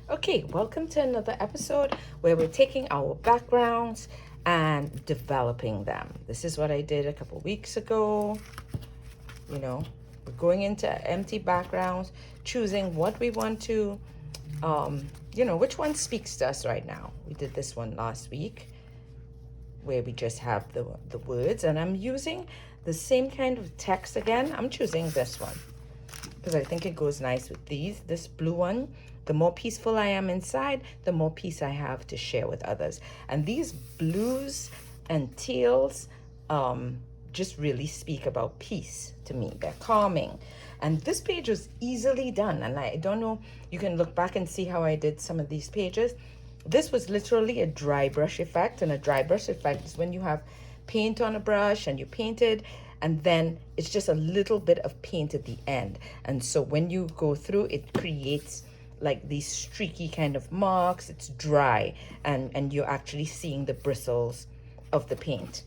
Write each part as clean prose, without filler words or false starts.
Okay, welcome to another episode where we're taking our backgrounds and developing them. This is what I did a couple weeks ago. You know, we're going into empty backgrounds, choosing what we want to, which one speaks to us right now. We did this one last week where we just have the words, and I'm using the same kind of text again. I'm choosing this one because I think it goes nice with this blue one. The more peaceful I am inside, the more peace I have to share with others. And these blues and teals just really speak about peace to me. They're calming. And this page was easily done. And I don't know, you can look back and see how I did some of these pages. This was literally a dry brush effect. And a dry brush effect is when you have paint on a brush and you painted, and then it's just a little bit of paint at the end. And so when you go through, it creates like these streaky kind of marks. It's dry, and you're actually seeing the bristles of the paint.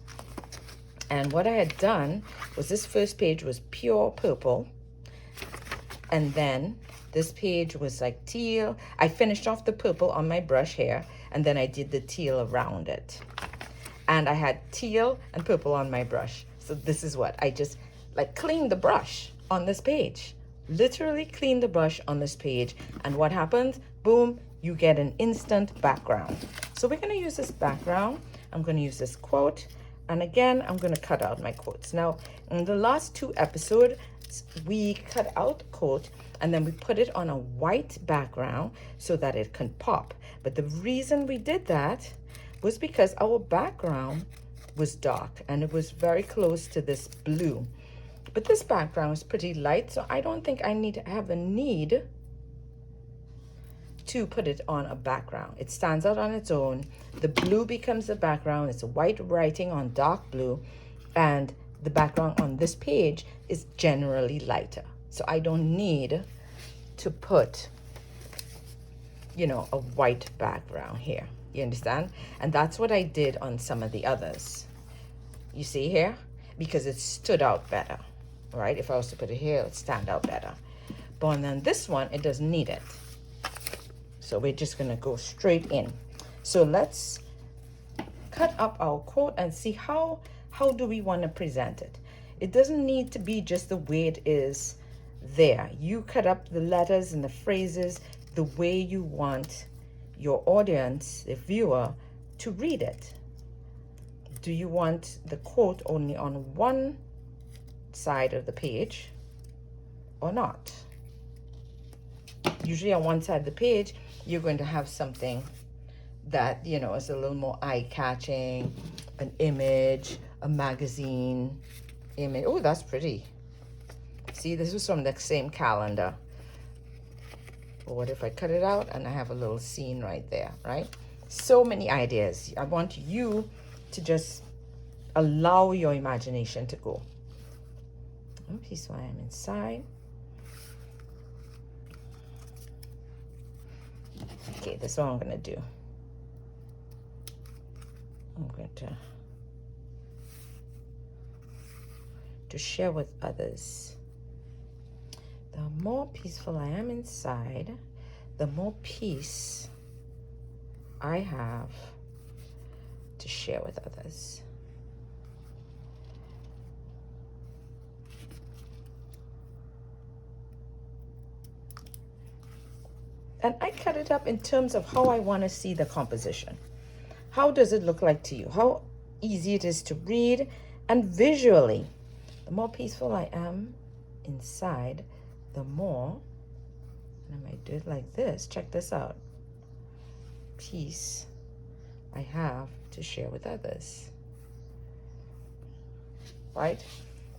And what I had done was this first page was pure purple, and then this page was like teal. I finished off the purple on my brush here, and then I did the teal around it. And I had teal and purple on my brush. So this is what I just like cleaned the brush on this page. Literally clean the brush on this page. And what happens? Boom, you get an instant background. So we're going to use this background. I'm going to use this quote. And again, I'm going to cut out my quotes. Now, in the last 2 episodes, we cut out the quote and then we put it on a white background so that it can pop. But the reason we did that was because our background was dark and it was very close to this blue. But this background is pretty light, so I don't think I need to have a need to put it on a background. It stands out on its own. The blue becomes the background. It's a white writing on dark blue, and the background on this page is generally lighter. So I don't need to put, a white background here. You understand? And that's what I did on some of the others. You see here? Because it stood out better, right? If I was to put it here, it would stand out better. But on this one, it doesn't need it. So we're just going to go straight in. So let's cut up our quote and see how do we want to present it. It doesn't need to be just the way it is there. You cut up the letters and the phrases the way you want your audience, the viewer, to read it. Do you want the quote only on one side of the page or not? Usually on one side of the page, you're going to have something that, is a little more eye-catching, an image, a magazine image. Oh, that's pretty. See, this was from the same calendar. But what if I cut it out and I have a little scene right there, right? So many ideas. I want you to just allow your imagination to go. Okay, so I am inside. Okay, this is what I'm going to do. I'm going to share with others. The more peaceful I am inside, the more peace I have to share with others. And I cut it up in terms of how I want to see the composition. How does it look like to you? How easy it is to read and visually. The more peaceful I am inside, the more, and I might do it like this. Check this out. Peace I have to share with others. Right?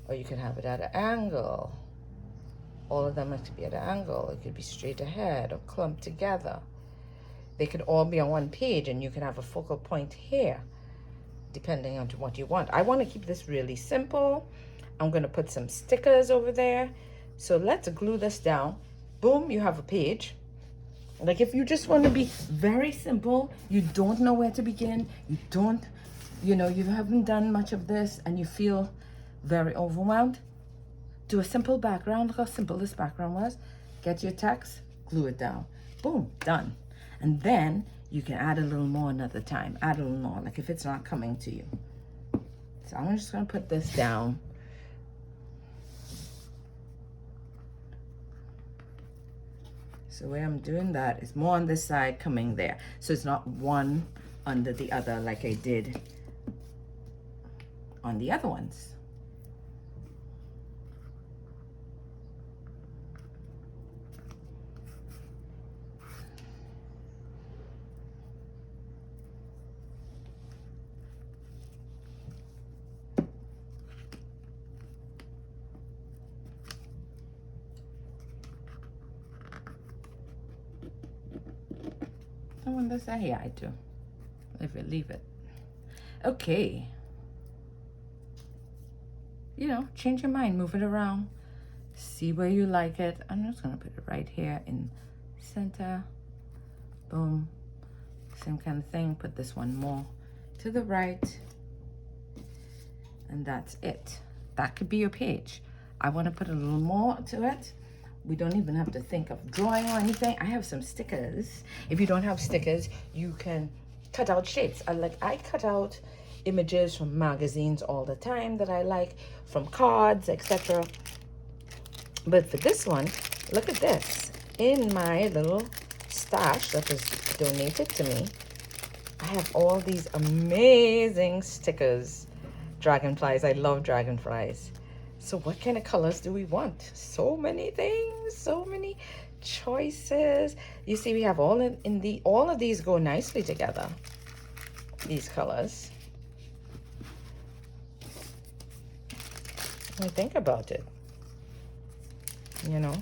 Or you can have it at an angle. All of them have to be at an angle. It could be straight ahead or clumped together. They could all be on one page and you can have a focal point here, depending on what you want. I want to keep this really simple. I'm going to put some stickers over there. So let's glue this down. Boom, you have a page. Like if you just want to be very simple, you don't know where to begin, you haven't done much of this and you feel very overwhelmed, do a simple background. Look how simple this background was. Get your text, glue it down. Boom, done. And then you can add a little more another time. Add a little more, like if it's not coming to you. So I'm just gonna put this down. So the way I'm doing that is more on this side coming there. So it's not one under the other like I did on the other ones. I wonder say yeah, I do. Leave it. Okay. You know, change your mind, move it around, see where you like it. I'm just gonna put it right here in center. Boom. Same kind of thing. Put this one more to the right. And that's it. That could be your page. I want to put a little more to it. We don't even have to think of drawing or anything. I have some stickers. If you don't have stickers, you can cut out shapes. I cut out images from magazines all the time that I like, from cards, etc. But for this one, look at this. In my little stash that was donated to me, I have all these amazing stickers. Dragonflies. I love dragonflies. So what kind of colors do we want? So many things, so many choices. You see, we have all all of these go nicely together. These colors. When you think about it, you know,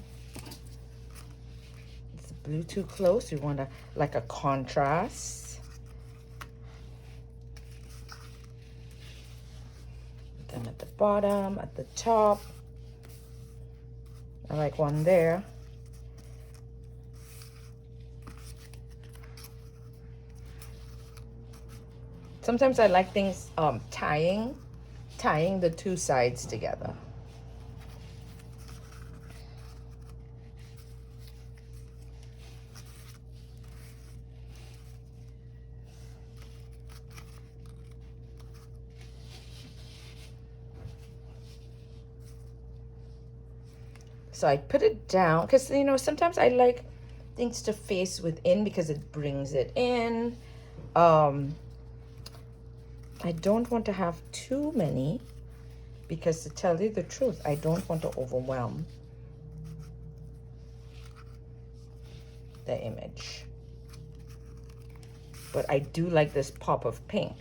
it's blue too close. We want like a contrast. Them at the bottom, at the top. I like one there. Sometimes I like things tying the two sides together. So I put it down because, you know, sometimes I like things to face within because it brings it in. I don't want to have too many because, to tell you the truth, I don't want to overwhelm the image. But I do like this pop of pink.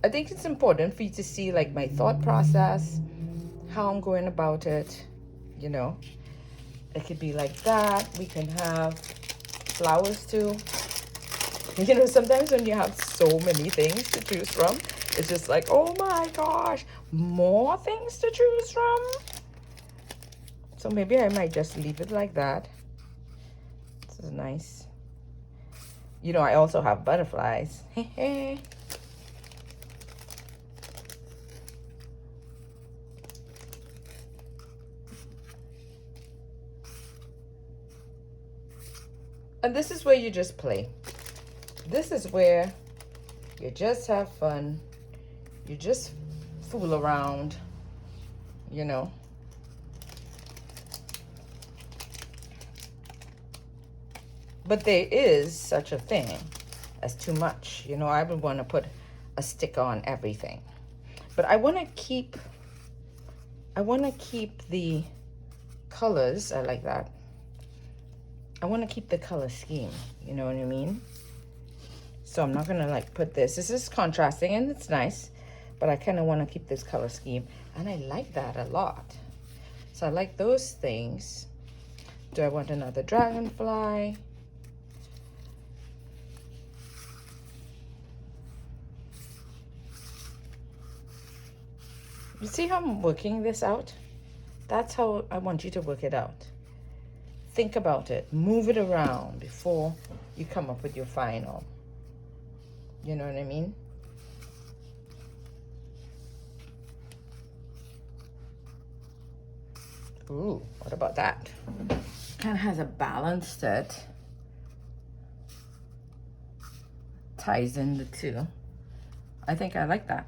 I think it's important for you to see like my thought process, how I'm going about it, you know. It could be like that. We can have flowers too. You know, sometimes when you have so many things to choose from, it's just like, oh my gosh, more things to choose from. So maybe I might just leave it like that. This is nice. You know, I also have butterflies. And this is where you just play. This is where you just have fun. You just fool around, you know. But there is such a thing as too much. You know, I would want to put a sticker on everything. But I want to keep the colors. I like that. I want to keep the color scheme. You know what I mean? So I'm not going to like put this. This is contrasting and it's nice. But I kind of want to keep this color scheme. And I like that a lot. So I like those things. Do I want another dragonfly? You see how I'm working this out? That's how I want you to work it out. Think about it. Move it around before you come up with your final. You know what I mean? Ooh, what about that? Kind of has a balance to it. ties in the two. I think I like that.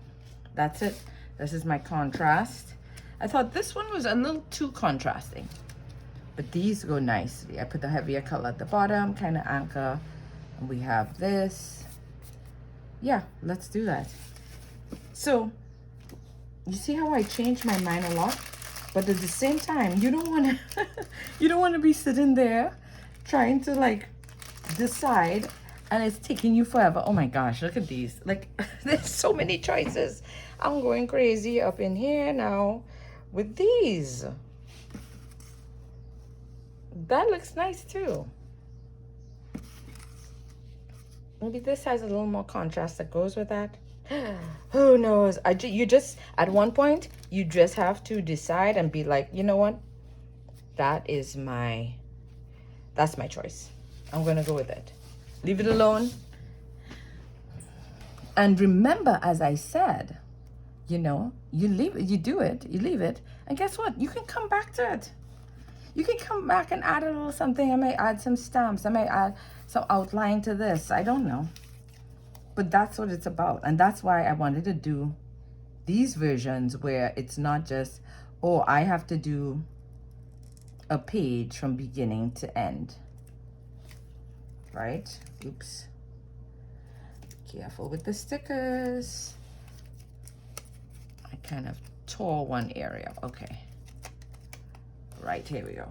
That's it. This is my contrast. I thought this one was a little too contrasting, but these go nicely. I put the heavier color at the bottom, kind of anchor. And we have this. Yeah, let's do that. So you see how I changed my mind a lot, but at the same time, you don't want to you don't want to be sitting there trying to like decide, and it's taking you forever. Oh my gosh, look at these. Like, there's so many choices. I'm going crazy up in here now with these. That looks nice too. Maybe this has a little more contrast that goes with that. Who knows? You just, at one point, you just have to decide and be like, you know what? That's my choice. I'm gonna go with it. Leave it alone. And remember, as I said, you know, you leave it, you do it, you leave it, and guess what? You can come back to it. You can come back and add a little something. I may add some stamps. I may add some outline to this. I don't know. But that's what it's about. And that's why I wanted to do these versions where it's not just, oh, I have to do a page from beginning to end. Right? Oops. Careful with the stickers. I kind of tore one area. Okay. Right, here we go.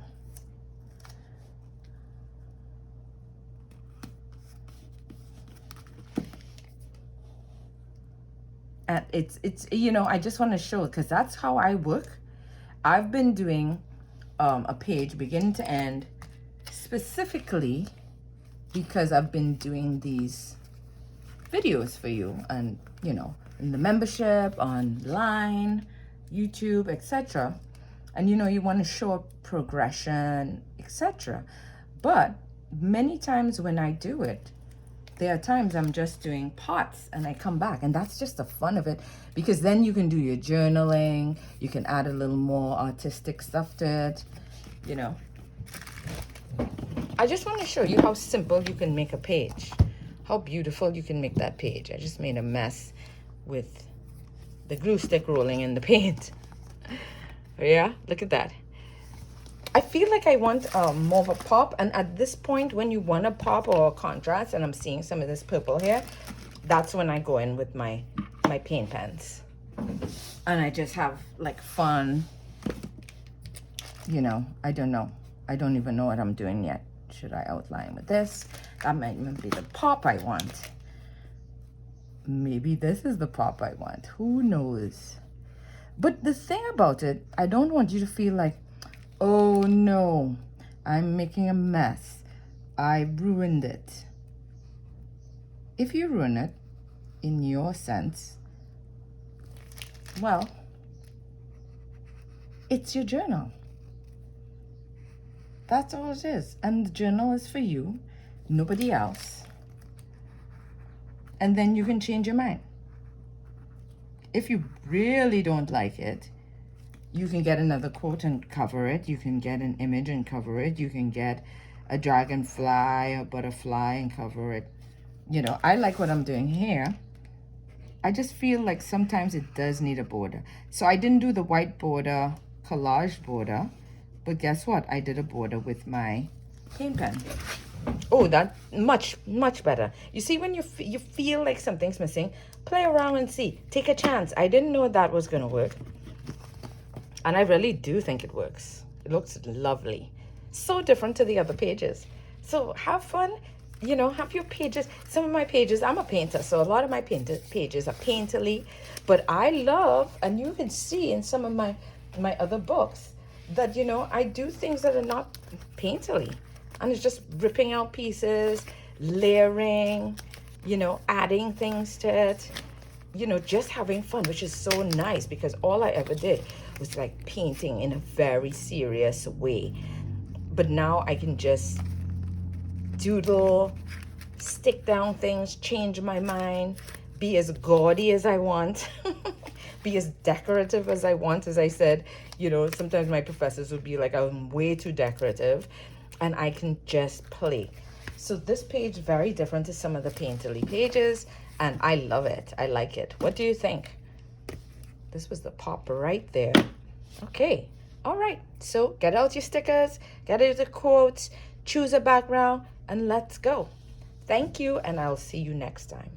And it's you know, I just want to show, because that's how I work. I've been doing a page beginning to end specifically because I've been doing these videos for you, and you know, in the membership, online, YouTube, etc. And you know, you want to show a progression, etc. But many times when I do it, there are times I'm just doing parts and I come back, and that's just the fun of it, because then you can do your journaling, you can add a little more artistic stuff to it, you know. I just want to show you how simple you can make a page, how beautiful you can make that page. I just made a mess with the glue stick rolling in the paint. Yeah, look at that. I feel like I want more of a pop, and at this point, when you want a pop or a contrast, and I'm seeing some of this purple here, that's when I go in with my paint pens, and I just have like fun. You know, I don't know. I don't even know what I'm doing yet. Should I outline with this? That might even be the pop I want. Maybe this is the pop I want. Who knows? But the thing about it, I don't want you to feel like, oh no, I'm making a mess. I ruined it. If you ruin it, in your sense, well, it's your journal. That's all it is. And the journal is for you, nobody else. And then you can change your mind. If you really don't like it, you can get another quote and cover it. You can get an image and cover it. You can get a dragonfly, a butterfly, and cover it. You know, I like what I'm doing here. I just feel like sometimes it does need a border. So I didn't do the white border, collage border, but guess what? I did a border with my paint pen. Oh, that much better. You see, when you feel like something's missing, play around and see. Take a chance. I didn't know that was going to work. And I really do think it works. It looks lovely. So different to the other pages. So have fun. You know, have your pages. Some of my pages, I'm a painter, so a lot of my pages are painterly. But I love, and you can see in some of my other books, that, you know, I do things that are not painterly. And it's just ripping out pieces, layering, you know, adding things to it, you know, just having fun, which is so nice, because all I ever did was like painting in a very serious way. But now I can just doodle, stick down things, change my mind, be as gaudy as I want, be as decorative as I want. As I said, you know, sometimes my professors would be like, I'm way too decorative. And I can just play. So this page very different to some of the Painterly pages, and I love it. I like it. What do you think? This was the pop right there. Okay. All right. So get out your stickers, get out the quotes, choose a background, and let's go. Thank you, and I'll see you next time.